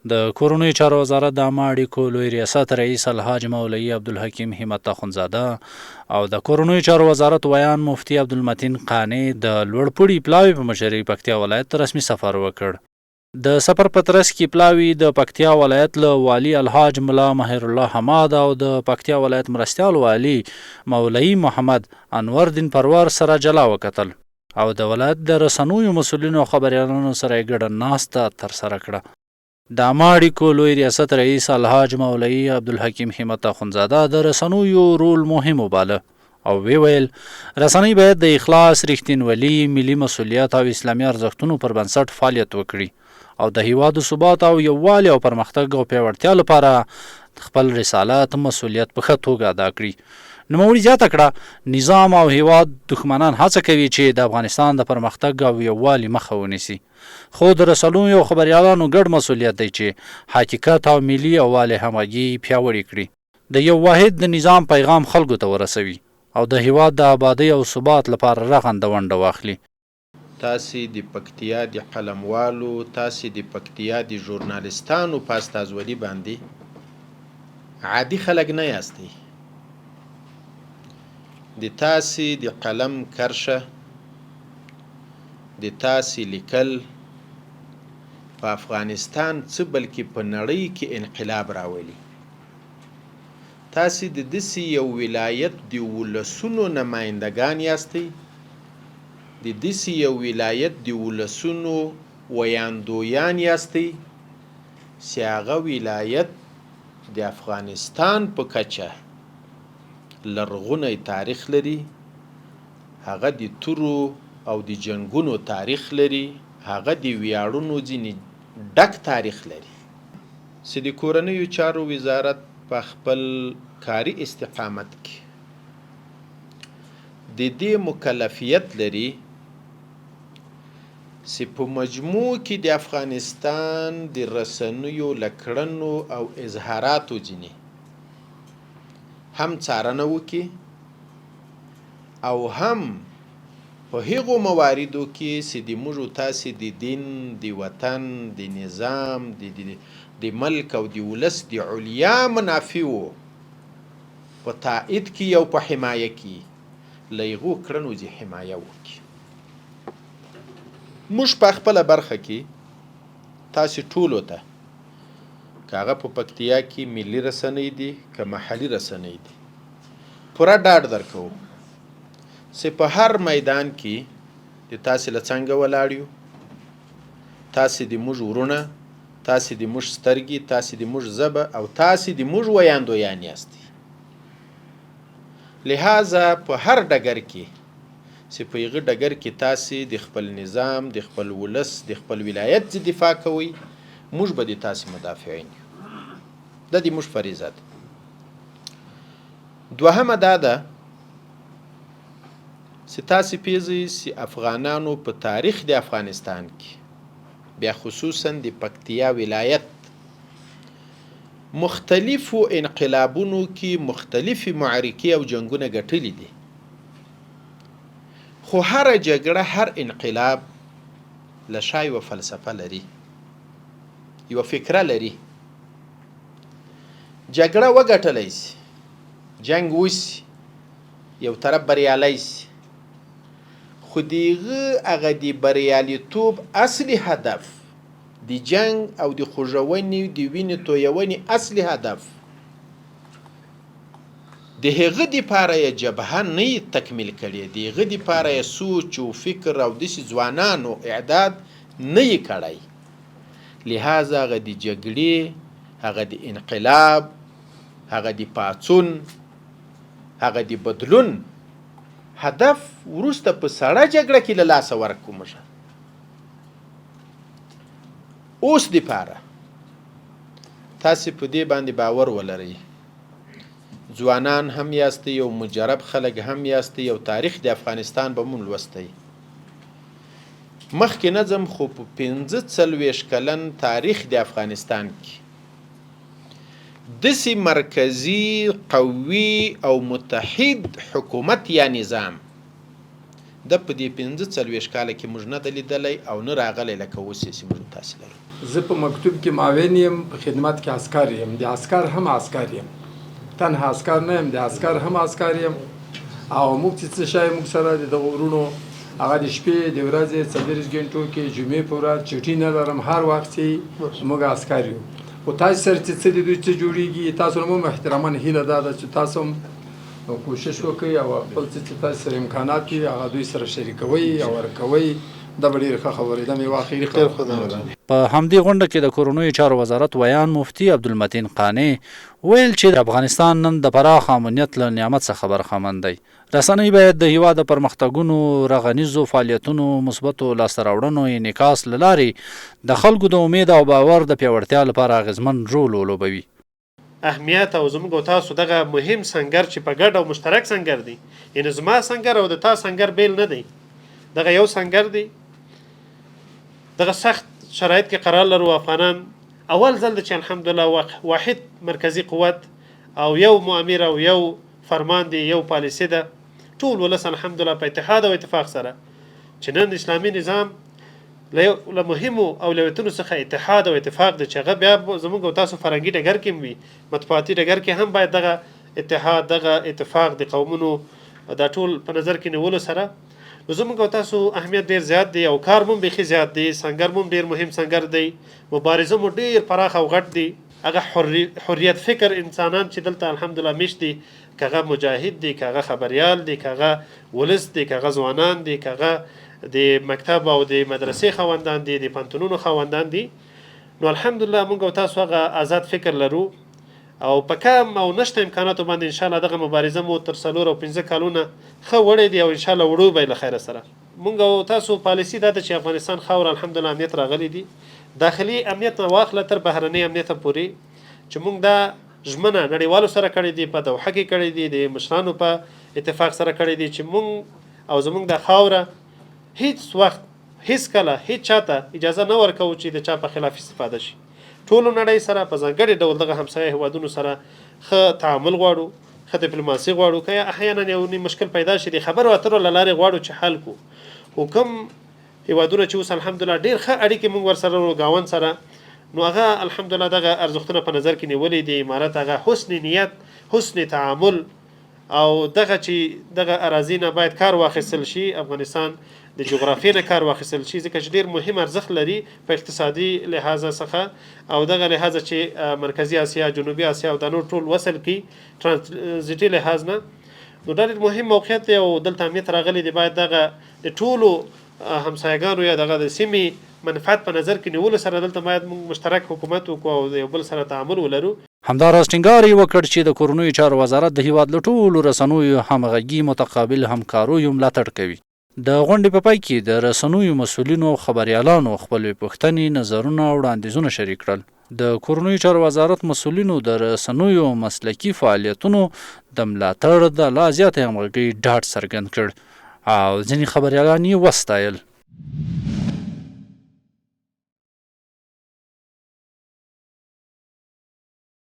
د کورنیو چارو وزارت د عامه اړیکو لوی ریاست رئیس الحاج مولوي عبدالحکیم همت اخندزاده او د کورنیو چارو وزارت ویان مفتي عبدالمتین قانع د لوړپوړي پلاوي په مشرۍ پکتیا ولایت ته رسمي سفر وکړ. د سفر په ترڅ کې پلاوي د پکتیا ولایت له والي الحاج ملا مهر الله حماد او د پکتیا ولایت مرستیال والي مولوي محمد انور دین پرور سره جلا وکتل او د ولایت د رسنیو مسؤلینو او خبريالانو سره یې ګډه ناسته ترسره کړه. د عامه اړیکو لوی ریاست رئیس الحاج مولوي عبدالحکیم همت اخندزاده د رسنیو رول مهم وباله او ویل رسنۍ باید د اخلاص، رښتینولي، ملي مسؤلیت او اسلامي ارزښتونو پر بنسټ فعالیت وکړي او د هیواد د ثبات او یووالي او پرمختګ او پیاوړتیا لپاره خپل رسالت مسؤلیت په ښه توګه ادا کړي. نوموړي زیاته کړه نظام او هیواد دښمنان هڅه کوي چې د افغانستان د پرمختګ او یووالي مخه ونیسي، خو د رسنیو او خبريالانو ګډ مسؤلیت دی چې حقیقت او ملي یووالي همغږي پیاوړې کړي، د یو واحد د نظام پیغام خلکو ته ورسوي او د هیواد د آبادی او ثبات لپاره رغنده ونډه واخلي. تاسې د پکتیا د قلموالو، تاسې د پکتیا د ژورنالستانو په استازولي باندې عادي خلک نه یاستئ. د تاسې د قلم کرشه، د تاسې لیکل په افغانستان څه بلکې په نړۍ کې انقلاب راولي. تاسې د داسې یو ولایت د ولسونو نمایندګان یاستئ، د داسې یو ولایت د ولسونو ویاندویان یاستئ چې هغه ولایت د افغانستان په کچه لرغونی تاریخ لري، هغه د تورو او د جنگونو تاریخ لري، هغه د ویاړونو ځینې ډک تاریخ لري چې د کورنیو چارو وزارت په خپل کاري استقامت کې د دې مکلفیت لري چې په مجموع کې د افغانستان د رسنیو له کړنو او اظهاراتو ځینې هم څارنه وکړي او هم په هغو مواردو کې چې د موږ تاسې د دین، د وطن، د نظام، د ملک او د ولس د علیا منافعو په تایید کې او په حمایه کې له هغو کړنو چې حمایه وکړي. موږ په خپله برخه کې تاسې ټولو ته که هغه په پکتیا کې ملي رسنۍ دي که محلي رسنۍ دي پوره ډاډ درکوو چې په هر میدان کې د تاسې له څنګه ولاړ یو، تاسې د موږ ورونه، تاسې د موږ سترګې، تاسې د موږ ژبه او تاسې د موږ ویاندویان یاستئ. لہذا په هر ډګر کې چې په هغه ډګر کې تاسې د خپل نظام، د خپل ولس، د خپل ولایت دفاع کوئ، موږ به د تاسې مدافعین یو. دا د موږ فریضه ده. دوهمه دا ده چې تاسې پیژئ چې افغانانو په تاریخ د افغانستان کې بیا خصوصا د پکتیا ولایت مختلفو انقلابونو کې مختلفې معرکې او جنگونه ګټلي دي، خو هر جګړه، هر انقلاب له شا یوه فلسفه لري، یوه فکره لري. جګړه وګټلی سي، جنگ وسي، یو طرف بریالی سي، خو د هغه د بریالیتوب اصلي هدف د جنگ او د خوږونې د وینې تویونې اصلي هدف د هغه دپاره یې جبهه نه یې تکمیل کړې، د هغه دپاره یې سوچ و فکر او داسې ځوانانو اعداد نه یې کړی. لہذا هغه د جګړې، هغه د انقلاب، هغه د پاڅون، هغه د بدلون هدف وروسته په سړه جګړه کې له لاسه ورکړو. موږ اوس دپاره تاسې په دې باندې باور ولرئ، ځوانان هم یاستئ او مجرب خلک هم یاستئ او تاریخ د افغانستان به مو لوستی. مخکې نه ځم خو په 45 کلن تاریخ د افغانستان کې داسې مرکزي قوي او متحد حکومت یا نظام د په دې 45 کاله کې موږ نه د لیدلی او نه راغلی لکه اوس چې موږ تاسې لرو. زه په مکتوب کې معاون یم، په خدمت کې عسکر یم، د عسکر هم عسکر یم، تنها عسکر نه یم، د عسکر هم عسکر یم. او موږ چې څه شی موږ سره د دغه ورونو هغه د شپې د ورځې 40 غنټو کې جمعې په ورځ چټي نه لرم، هر وخت چې موږ عسکر یو. خو تاسو سره چې څه د دوی څه جوړېږي، تاسو هم احتراما هیله دا ده چې تاسو هم کوشش وکړئ او خپل چې تاسو سره امکانات دي هغه دوی سره شریکوي او ورکوي. دا به ډېره ښه خبرې ده. مې واخري خبره په همدې غونډه کې د کورنیو چارو وزارت ویان مفتي عبدالمتین قانع ویل چې د افغانستان نن د پراخ امنیت له نعمت څخه برخمن دی. رسنۍ باید د هیواد د پرمختګونو، رغنیزو فعالیتونو، مثبتو لاسته راوړنو انعکاس له لارې د خلکو د امید او باور د پیاوړتیا لپاره اغېزمن رول ولوبوي. اهمیت او زموږ او تاسو دغه مهم سنګر چې په ګډ او مشترک سنګر دی، یعنې زما سنګر او د تا سنګر بیل نه دی، دغه یو سنګر دی. دغه سخت شرایط کې قرار لرو افغانان اول ځل چې الحمدلله واحد مرکزی قوت او یو مؤمر او یو فرمان دی، یو پالیسی ده، ټول ولس الحمدلله په اتحاد او اتفاق سره چې نن اسلامي نظام له مهمو اولویتونو څخه اتحاد او اتفاق دی چې هغه بیا زموږ او تاسو فرهنګي ډګر کې وي، مطبوعاتي ډګر کې هم باید دغه اتحاد، دغه اتفاق د قومونو دا ټول په نظر کې نیولو سره نو زموږ او تاسو اهمیت ډېر زیات دی او کار مو بیخي زیات دی. سنګر مو ډېر مهم سنګر دی، مبارزه مو ډېر پراخ او غټ دی. هغه حریت فکر انسانان چې دلته الحمدلله میشت دي، که هغه مجاهد دي، که هغه خبریال دي، که هغه ولس دي، که هغه ځوانان دي، که هغه د مکتب او د مدرسې خاوندان دي، د پوهنتونونو خاوندان دي، نو الحمدلله موږ او تاسو هغه آزاد فکر لرو او په کم او نشته امکاناتو باندې انشاءالله دغه مبارزه مو تر 4 او 5 کالونه ښه وړی دی او انشاءالله وړو به له خیره سره. موږ او تاسو پالیسي دا ده چې افغانستان خاور الحمدلله امنیت راغلی دی، داخلي امنیت نه واخله تر بهرنۍ امنیت پورې چې موږ دا ژمنه نړیوالو سره کړې دي، په دوحه کې کړې دي، د مشرانو په اتفاق سره کړې دي چې موږ او زموږ د خاوره هیڅ وخت هیڅ کله هیڅ چاته اجازه نه ورکوو چې د چا په خلاف استفاده شي. ټولو نړۍ سره په ځانګړي ډول دغه همسایه هیوادونو سره ښه تعامل غواړو، ښه ډیپلوماسي غواړو، که احیانا یو مشکل پیدا شي د خبرو اترو له لارې غواړو چې حل کړو. خو کوم هیوادونه چې اوس الحمدلله ډېر ښه اړیکې موږ ورسره لرو ګاونډ سره، نو هغه الحمدلله دغه ارزښتونه په نظر کې نیولي دي. امارت هغه حسن نیت، حسن تعامل او دغه چې دغه اراضي نه باید کار واخیستل شي، افغانستان د جغرافیې نه کار واخیستل شي، ځکه چې ډېر مهم ارزښت لري په اقتصادي لحاظ څخه او دغه لحاظ چې مرکزی اسیا، جنوبي اسیا او دا نور ټول وصل کی ترانزیټي لحاظ نه، نو ډېر مهم موقعیت دی او دلته امنیت راغلی دی. باید دغه د ټولو همسایګانو یا دغه د سیمې منفعت په نظر کې نیولو سره دلته باید موږ مشترک حکومت وکړو او د یو بل سره تعامل ولرو. همداراز ټینګار یې وکړ چې د کورنیو چارو وزارت د هیواد له ټولو رسنیو همغږي، متقابل همکاریو ملاتړ کوي. د غونډې په پای کې د رسنیو مسؤلینو او خبریالانو خپلې پوښتنې، نظرونه او وړاندیزونه شریک کړل. د کورنیو چارو وزارت مسؤلینو د رسنیو مسلکي فعالیتونو د ملاتړ د لا زیاتې همغږۍ ډاډ څرګند کړ او ځینې خبریالان یې وستایل.